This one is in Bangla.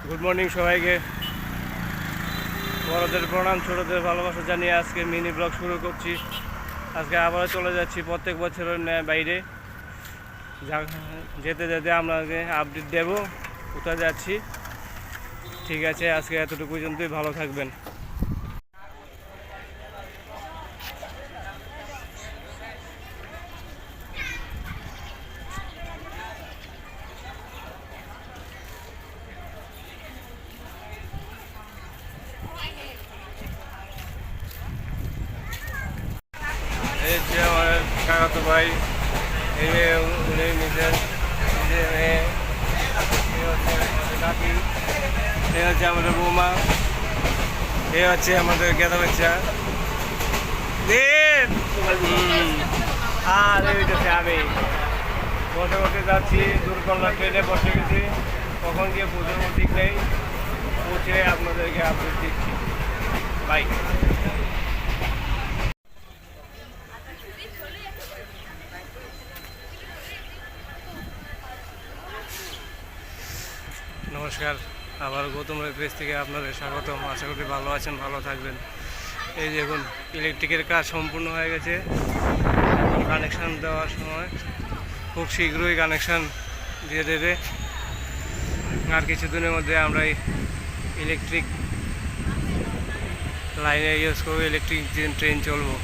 গুড মর্নিং সবাইকে। বড়দের প্রণাম, ছোটদের ভালোবাসা জানিয়ে আজকে মিনি ব্লগ শুরু করছি। আজকে আবারও চলে যাচ্ছি প্রত্যেক বছরের ন্যায় বাইরে। যেতে যেতে আপনাকে আপডেট দেব কোথায় যাচ্ছি। ঠিক আছে, আজকে এতটুকু পর্যন্তই, ভালো থাকবেন। এই যে আমার কাকাতো ভাই, এই যে উনি নিজের মেয়ে, এই হচ্ছে আমাদের কাকি, এই হচ্ছে আমাদের বৌমা, এই হচ্ছে আমাদের গেদা বাচ্চা, আর এই হচ্ছে আমি। বসে বসে যাচ্ছি, দূরপাল্লা ট্রেনে বসে গেছি। কখন গিয়ে পৌঁছাবো ঠিক নেই, পৌঁছে আপনাদেরকে আপডেট দিচ্ছি। বাই। নমস্কার, আবার গৌতম পেজ থেকে আপনাদের স্বাগতম। আশা করি ভালো আছেন, ভালো থাকবেন। এই দেখুন, ইলেকট্রিকের কাজ সম্পূর্ণ হয়ে গেছে। এখন কানেকশান দেওয়ার সময়, খুব শীঘ্রই কানেকশান দিয়ে দেবে। আর কিছুদিনের মধ্যে আমরা ইলেকট্রিক লাইনে ইউজ করবো, ইলেকট্রিক ট্রেন চলবো।